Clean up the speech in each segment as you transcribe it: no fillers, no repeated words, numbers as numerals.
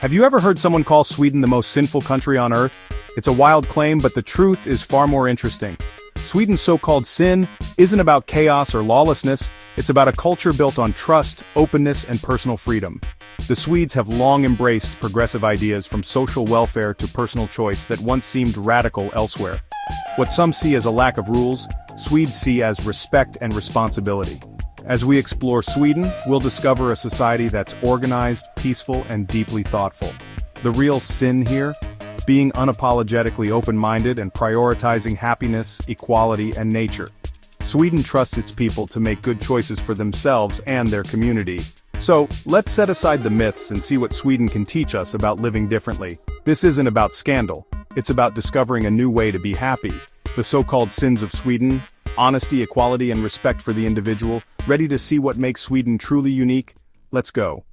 Have you ever heard someone call Sweden the most sinful country on earth? It's a wild claim, but the truth is far more interesting. Sweden's so-called sin isn't about chaos or lawlessness, it's about a culture built on trust, openness, and personal freedom. The Swedes have long embraced progressive ideas from social welfare to personal choice that once seemed radical elsewhere. What some see as a lack of rules, Swedes see as respect and responsibility. As we explore Sweden, we'll discover a society that's organized, peaceful, and deeply thoughtful. The real sin here? Being unapologetically open-minded and prioritizing happiness, equality, and nature. Sweden trusts its people to make good choices for themselves and their community. So, let's set aside the myths and see what Sweden can teach us about living differently. This isn't about scandal, it's about discovering a new way to be happy. The so-called sins of Sweden: honesty, equality, and respect for the individual. Ready to see what makes Sweden truly unique? Let's go.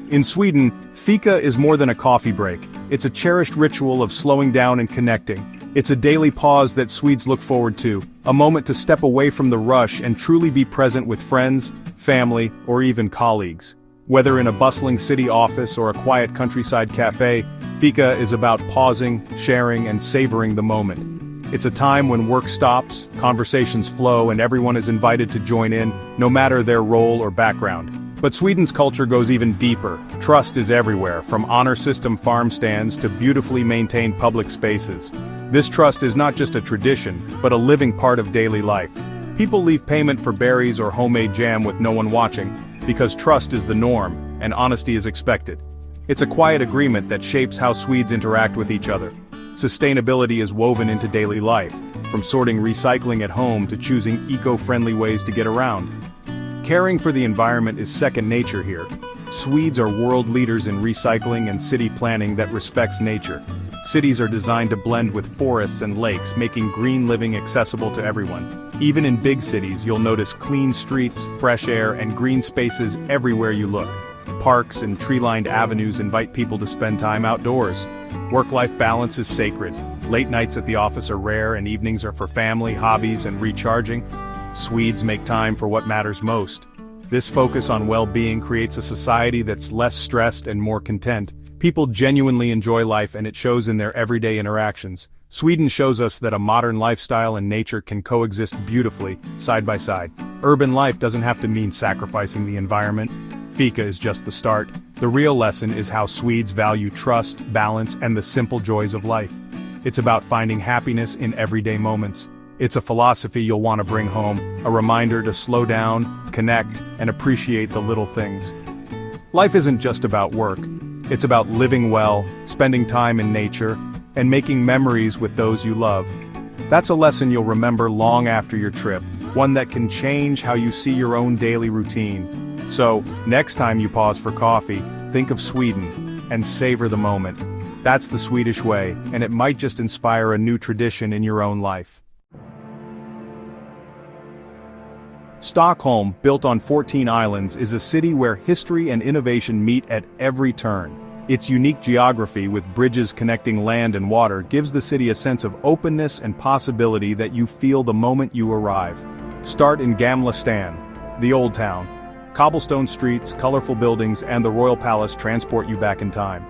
In Sweden, fika is more than a coffee break. It's a cherished ritual of slowing down and connecting. It's a daily pause that Swedes look forward to, a moment to step away from the rush and truly be present with friends, family, or even colleagues. Whether in a bustling city office or a quiet countryside cafe, fika is about pausing, sharing, and savoring the moment. It's a time when work stops, conversations flow, and everyone is invited to join in, no matter their role or background. But Sweden's culture goes even deeper. Trust is everywhere, from honor system farm stands to beautifully maintained public spaces. This trust is not just a tradition, but a living part of daily life. People leave payment for berries or homemade jam with no one watching, because trust is the norm, and honesty is expected. It's a quiet agreement that shapes how Swedes interact with each other. Sustainability is woven into daily life, from sorting recycling at home to choosing eco-friendly ways to get around. Caring for the environment is second nature here. Swedes are world leaders in recycling and city planning that respects nature. Cities are designed to blend with forests and lakes, making green living accessible to everyone. Even in big cities, you'll notice clean streets, fresh air, and green spaces everywhere you look. Parks and tree-lined avenues invite people to spend time outdoors. Work-life balance is sacred. Late nights at the office are rare, and evenings are for family, hobbies, and recharging. Swedes make time for what matters most. This focus on well-being creates a society that's less stressed and more content. People genuinely enjoy life, and it shows in their everyday interactions. Sweden shows us that a modern lifestyle and nature can coexist beautifully, side by side. Urban life doesn't have to mean sacrificing the environment. Fika is just the start. The real lesson is how Swedes value trust, balance, and the simple joys of life. It's about finding happiness in everyday moments. It's a philosophy you'll want to bring home, a reminder to slow down, connect, and appreciate the little things. Life isn't just about work. It's about living well, spending time in nature, and making memories with those you love. That's a lesson you'll remember long after your trip, one that can change how you see your own daily routine. So, next time you pause for coffee, think of Sweden, and savor the moment. That's the Swedish way, and it might just inspire a new tradition in your own life. Stockholm, built on 14 islands, is a city where history and innovation meet at every turn. Its unique geography, with bridges connecting land and water, gives the city a sense of openness and possibility that you feel the moment you arrive. Start in Gamla Stan, the Old Town. Cobblestone streets, colorful buildings, and the Royal Palace transport you back in time.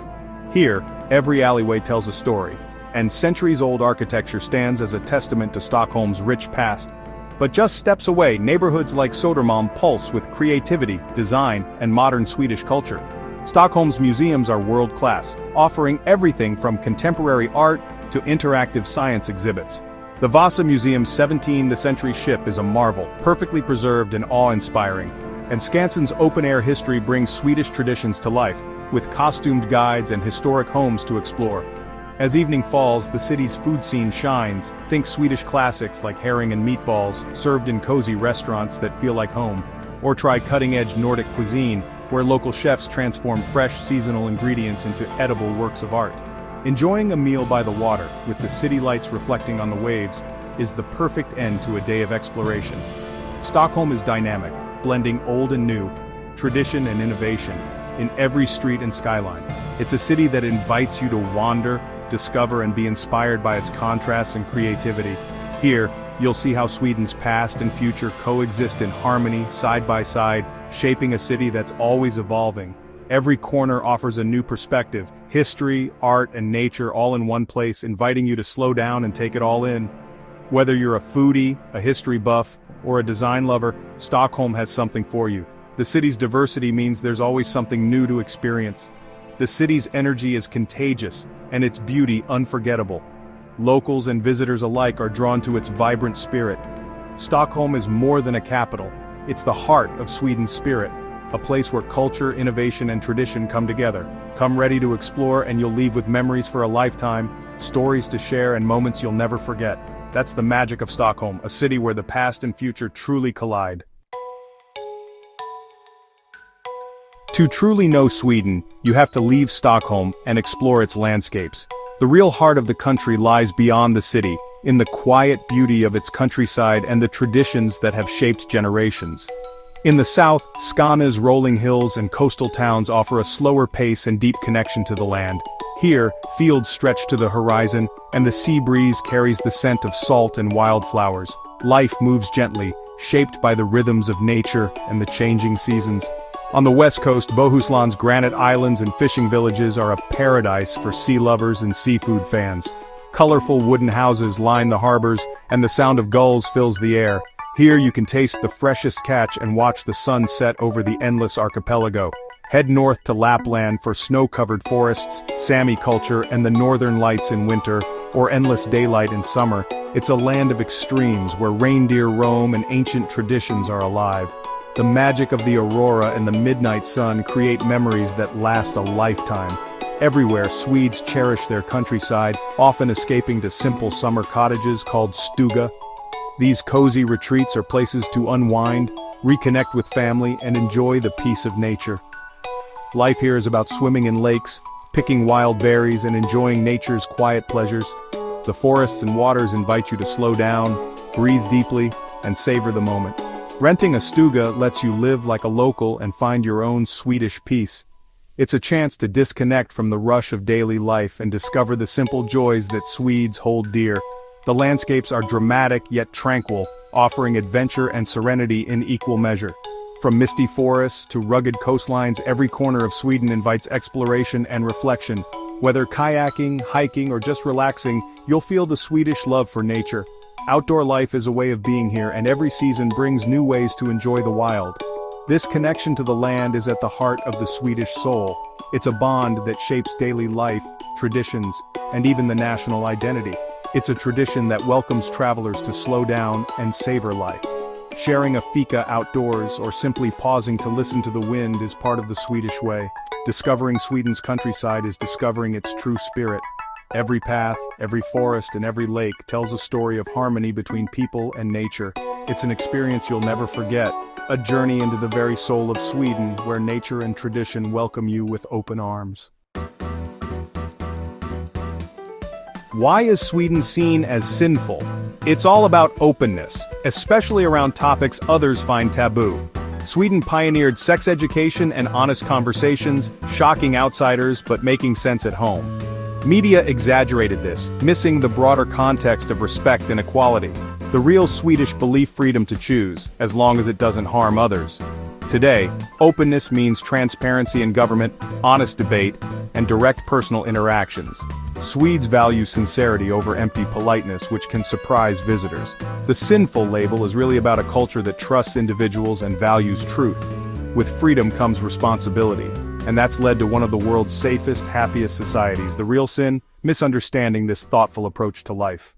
Here, every alleyway tells a story, and centuries-old architecture stands as a testament to Stockholm's rich past. But just steps away, neighborhoods like Södermalm pulse with creativity, design, and modern Swedish culture. Stockholm's museums are world-class, offering everything from contemporary art to interactive science exhibits. The Vasa Museum's 17th-century ship is a marvel, perfectly preserved and awe-inspiring. And Skansen's open-air history brings Swedish traditions to life, with costumed guides and historic homes to explore. As evening falls, the city's food scene shines. Think Swedish classics like herring and meatballs, served in cozy restaurants that feel like home. Or try cutting-edge Nordic cuisine, where local chefs transform fresh seasonal ingredients into edible works of art. Enjoying a meal by the water, with the city lights reflecting on the waves, is the perfect end to a day of exploration. Stockholm is dynamic, blending old and new, tradition and innovation, in every street and skyline. It's a city that invites you to wander, discover, and be inspired by its contrasts and creativity. Here, you'll see how Sweden's past and future coexist in harmony, side by side, shaping a city that's always evolving. Every corner offers a new perspective, history, art, and nature all in one place, inviting you to slow down and take it all in. Whether you're a foodie, a history buff, or a design lover, Stockholm has something for you. The city's diversity means there's always something new to experience. The city's energy is contagious, and its beauty unforgettable. Locals and visitors alike are drawn to its vibrant spirit. Stockholm is more than a capital. It's the heart of Sweden's spirit, a place where culture, innovation, and tradition come together. Come ready to explore, and you'll leave with memories for a lifetime, stories to share, and moments you'll never forget. That's the magic of Stockholm, a city where the past and future truly collide. To truly know Sweden, you have to leave Stockholm and explore its landscapes. The real heart of the country lies beyond the city, in the quiet beauty of its countryside and the traditions that have shaped generations. In the south, Skåne's rolling hills and coastal towns offer a slower pace and deep connection to the land. Here, fields stretch to the horizon, and the sea breeze carries the scent of salt and wildflowers. Life moves gently, shaped by the rhythms of nature and the changing seasons. On the west coast, Bohuslan's granite islands and fishing villages are a paradise for sea lovers and seafood fans. Colorful wooden houses line the harbors, and the sound of gulls fills the air. Here you can taste the freshest catch and watch the sun set over the endless archipelago. Head north to Lapland for snow-covered forests, Sami culture, and the northern lights in winter, or endless daylight in summer. It's a land of extremes where reindeer roam and ancient traditions are alive. The magic of the aurora and the midnight sun create memories that last a lifetime. Everywhere, Swedes cherish their countryside, often escaping to simple summer cottages called stuga. These cozy retreats are places to unwind, reconnect with family, and enjoy the peace of nature. Life here is about swimming in lakes, picking wild berries, and enjoying nature's quiet pleasures. The forests and waters invite you to slow down, breathe deeply, and savor the moment. Renting a stuga lets you live like a local and find your own Swedish peace. It's a chance to disconnect from the rush of daily life and discover the simple joys that Swedes hold dear. The landscapes are dramatic yet tranquil, offering adventure and serenity in equal measure. From misty forests to rugged coastlines, every corner of Sweden invites exploration and reflection. Whether kayaking, hiking, or just relaxing, you'll feel the Swedish love for nature. Outdoor life is a way of being here, and every season brings new ways to enjoy the wild. This connection to the land is at the heart of the Swedish soul. It's a bond that shapes daily life, traditions, and even the national identity. It's a tradition that welcomes travelers to slow down and savor life. Sharing a fika outdoors or simply pausing to listen to the wind is part of the Swedish way. Discovering Sweden's countryside is discovering its true spirit. Every path, every forest, and every lake tells a story of harmony between people and nature. It's an experience you'll never forget, a journey into the very soul of Sweden, where nature and tradition welcome you with open arms. Why is Sweden seen as sinful? It's all about openness, especially around topics others find taboo. Sweden pioneered sex education and honest conversations, shocking outsiders but making sense at home. Media exaggerated this, missing the broader context of respect and equality. The real Swedish belief freedom to choose, as long as it doesn't harm others. Today, openness means transparency in government, honest debate, and direct personal interactions. Swedes value sincerity over empty politeness, which can surprise visitors. The sinful label is really about a culture that trusts individuals and values truth. With freedom comes responsibility, and that's led to one of the world's safest, happiest societies. The real sin? Misunderstanding this thoughtful approach to life.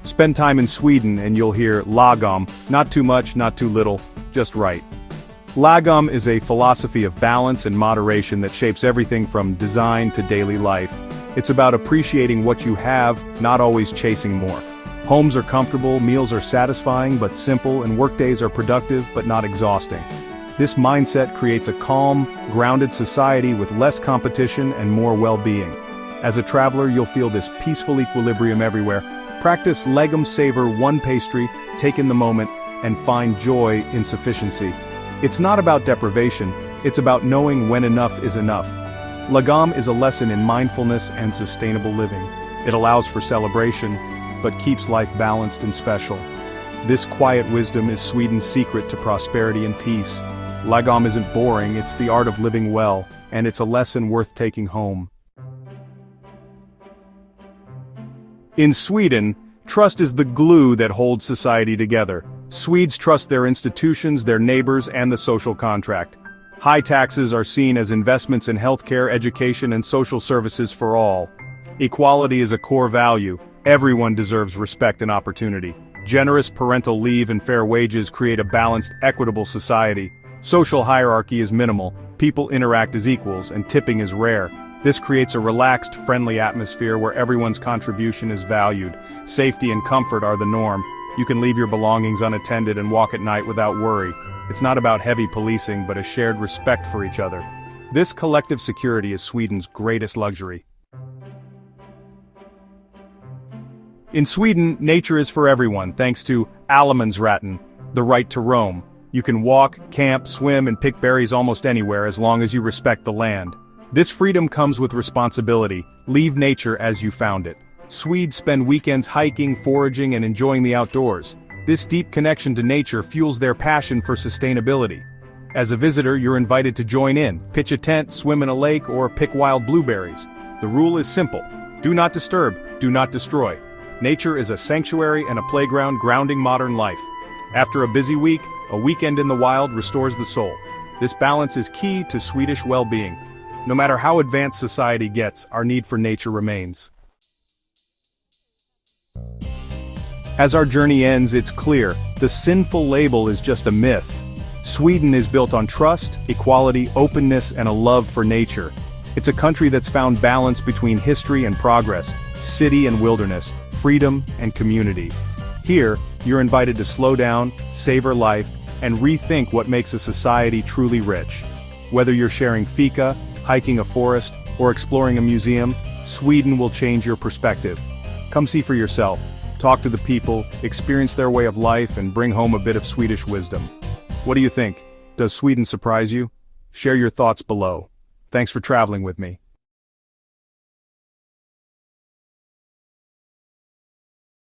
Spend time in Sweden and you'll hear lagom, not too much, not too little, just right. Lagom is a philosophy of balance and moderation that shapes everything from design to daily life. It's about appreciating what you have, not always chasing more. Homes are comfortable, meals are satisfying but simple, and workdays are productive but not exhausting. This mindset creates a calm, grounded society with less competition and more well-being. As a traveler, you'll feel this peaceful equilibrium everywhere. Practice lagom, savor one pastry, take in the moment, and find joy in sufficiency. It's not about deprivation, it's about knowing when enough is enough. Lagom is a lesson in mindfulness and sustainable living. It allows for celebration, but keeps life balanced and special. This quiet wisdom is Sweden's secret to prosperity and peace. Lagom isn't boring, it's the art of living well, and it's a lesson worth taking home. In Sweden, trust is the glue that holds society together. Swedes trust their institutions, their neighbors, and the social contract. High taxes are seen as investments in healthcare, education, and social services for all. Equality is a core value. Everyone deserves respect and opportunity. Generous parental leave and fair wages create a balanced, equitable society. Social hierarchy is minimal, people interact as equals, and tipping is rare. This creates a relaxed, friendly atmosphere where everyone's contribution is valued. Safety and comfort are the norm. You can leave your belongings unattended and walk at night without worry. It's not about heavy policing, but a shared respect for each other. This collective security is Sweden's greatest luxury. In Sweden, nature is for everyone, thanks to Allemansrätten, the right to roam. You can walk, camp, swim, and pick berries almost anywhere as long as you respect the land. This freedom comes with responsibility. Leave nature as you found it. Swedes spend weekends hiking, foraging, and enjoying the outdoors. This deep connection to nature fuels their passion for sustainability. As a visitor, you're invited to join in, pitch a tent, swim in a lake, or pick wild blueberries. The rule is simple: do not disturb, do not destroy. Nature is a sanctuary and a playground grounding modern life. After a busy week, a weekend in the wild restores the soul. This balance is key to Swedish well-being. No matter how advanced society gets, our need for nature remains. As our journey ends, it's clear, the sinful label is just a myth. Sweden is built on trust, equality, openness, and a love for nature. It's a country that's found balance between history and progress, city and wilderness, freedom and community. Here, you're invited to slow down, savor life, and rethink what makes a society truly rich. Whether you're sharing fika, hiking a forest, or exploring a museum, Sweden will change your perspective. Come see for yourself, talk to the people, experience their way of life, and bring home a bit of Swedish wisdom. What do you think? Does Sweden surprise you? Share your thoughts below. Thanks for traveling with me.